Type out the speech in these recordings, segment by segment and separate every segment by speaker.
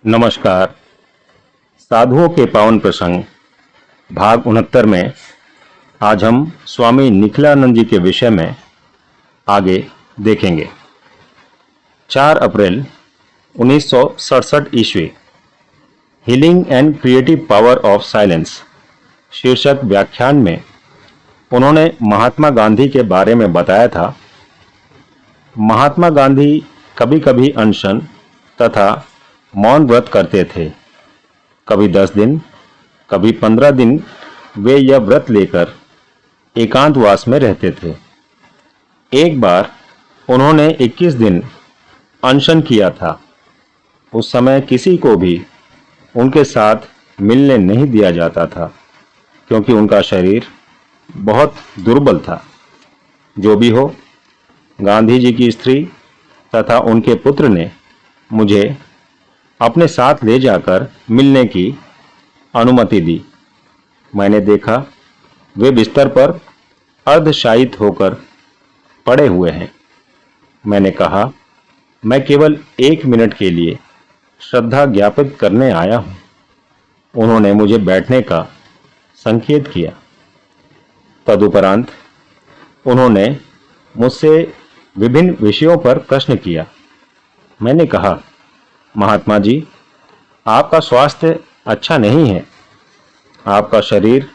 Speaker 1: नमस्कार। साधुओं के पावन प्रसंग भाग 69 में आज हम स्वामी निखिलानंद जी के विषय में आगे देखेंगे। 4 अप्रैल 1967 ईस्वी, healing and creative power of silence शीर्षक व्याख्यान में उन्होंने महात्मा गांधी के बारे में बताया था। महात्मा गांधी कभी कभी अनशन तथा मौन व्रत करते थे। कभी 10 दिन, कभी 15 दिन वे यह व्रत लेकर एकांतवास में रहते थे। एक बार उन्होंने 21 दिन अनशन किया था। उस समय किसी को भी उनके साथ मिलने नहीं दिया जाता था, क्योंकि उनका शरीर बहुत दुर्बल था। जो भी हो, गांधी जी की स्त्री तथा उनके पुत्र ने मुझे अपने साथ ले जाकर मिलने की अनुमति दी। मैंने देखा वे बिस्तर पर अर्धशायित होकर पड़े हुए हैं। मैंने कहा, मैं केवल 1 मिनट के लिए श्रद्धा ज्ञापित करने आया हूं। उन्होंने मुझे बैठने का संकेत किया। तदुपरांत उन्होंने मुझसे विभिन्न विषयों पर प्रश्न किया। मैंने कहा, महात्मा जी, आपका स्वास्थ्य अच्छा नहीं है। आपका शरीर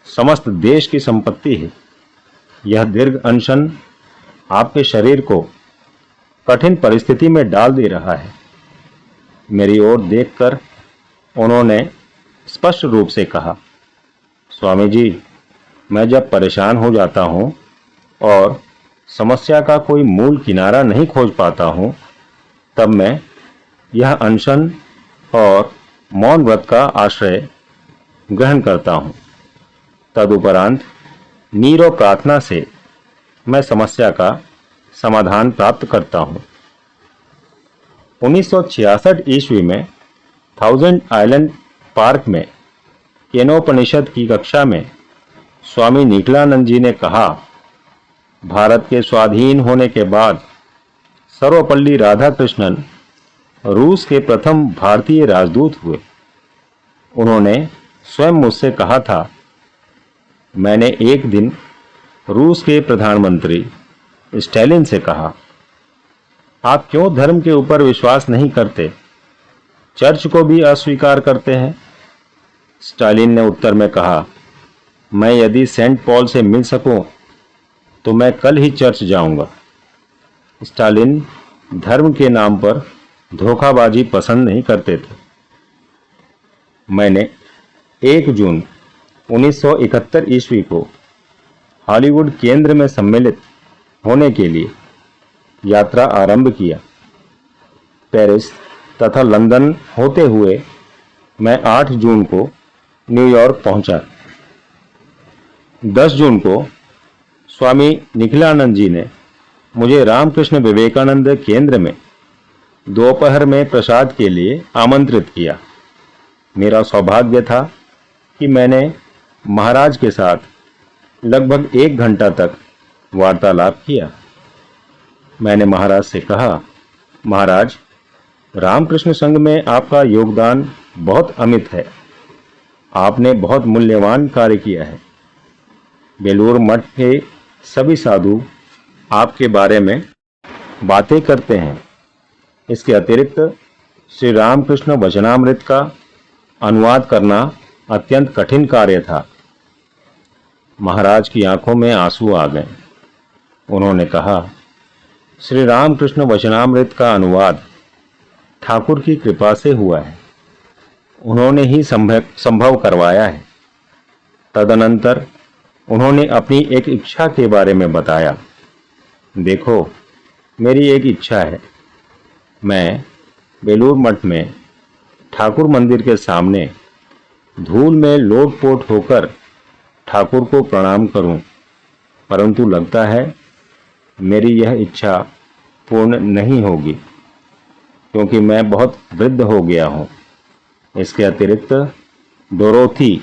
Speaker 1: समस्त देश की संपत्ति है। यह दीर्घ अनशन आपके शरीर को कठिन परिस्थिति में डाल दे रहा है। मेरी ओर देखकर उन्होंने स्पष्ट रूप से कहा, स्वामी जी, मैं जब परेशान हो जाता हूँ और समस्या का कोई मूल किनारा नहीं खोज पाता हूँ, तब मैं यह अनशन और मौन व्रत का आश्रय ग्रहण करता हूँ। तदुपरांत नीरव प्रार्थना से मैं समस्या का समाधान प्राप्त करता हूँ। 1966 ईस्वी में थाउजेंड आइलैंड पार्क में केनोपनिषद की कक्षा में स्वामी निखिलानंद जी ने कहा, भारत के स्वाधीन होने के बाद सर्वपल्ली राधाकृष्णन रूस के प्रथम भारतीय राजदूत हुए। उन्होंने स्वयं मुझसे कहा था। मैंने एक दिन रूस के प्रधानमंत्री स्टालिन से कहा, आप क्यों धर्म के ऊपर विश्वास नहीं करते, चर्च को भी अस्वीकार करते हैं? स्टालिन ने उत्तर में कहा, मैं यदि सेंट पॉल से मिल सकूं तो मैं कल ही चर्च जाऊंगा। स्टालिन धर्म के नाम पर धोखाबाजी पसंद नहीं करते थे। मैंने 1 जून 1971 ईस्वी को हॉलीवुड केंद्र में सम्मिलित होने के लिए यात्रा आरंभ किया। पेरिस तथा लंदन होते हुए मैं 8 जून को न्यूयॉर्क पहुंचा। 10 जून को स्वामी निखिलानंद जी ने मुझे रामकृष्ण विवेकानंद केंद्र में दोपहर में प्रसाद के लिए आमंत्रित किया। मेरा सौभाग्य था कि मैंने महाराज के साथ लगभग 1 घंटा तक वार्तालाप किया। मैंने महाराज से कहा, महाराज, रामकृष्ण संघ में आपका योगदान बहुत अमित है। आपने बहुत मूल्यवान कार्य किया है। बेलूर मठ के सभी साधु आपके बारे में बातें करते हैं। इसके अतिरिक्त श्री रामकृष्ण वचनामृत का अनुवाद करना अत्यंत कठिन कार्य था। महाराज की आंखों में आंसू आ गए। उन्होंने कहा, श्री रामकृष्ण वचनामृत का अनुवाद ठाकुर की कृपा से हुआ है। उन्होंने ही संभव करवाया है। तदनंतर उन्होंने अपनी एक इच्छा के बारे में बताया। देखो, मेरी एक इच्छा है। मैं बेलूर मठ में ठाकुर मंदिर के सामने धूल में लोटपोट होकर ठाकुर को प्रणाम करूं, परंतु लगता है मेरी यह इच्छा पूर्ण नहीं होगी, क्योंकि मैं बहुत वृद्ध हो गया हूं। इसके अतिरिक्त डोरोथी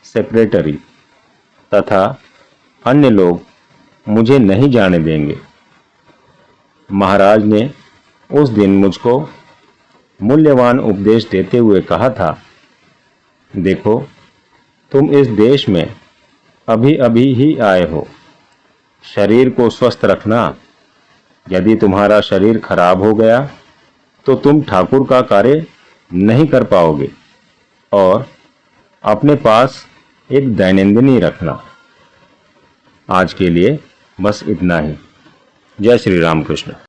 Speaker 1: सेक्रेटरी तथा अन्य लोग मुझे नहीं जाने देंगे। महाराज ने उस दिन मुझको मूल्यवान उपदेश देते हुए कहा था, देखो, तुम इस देश में अभी अभी ही आए हो। शरीर को स्वस्थ रखना। यदि तुम्हारा शरीर खराब हो गया तो तुम ठाकुर का कार्य नहीं कर पाओगे। और अपने पास एक दैनंदिनी रखना। आज के लिए बस इतना ही। जय श्री राम कृष्ण।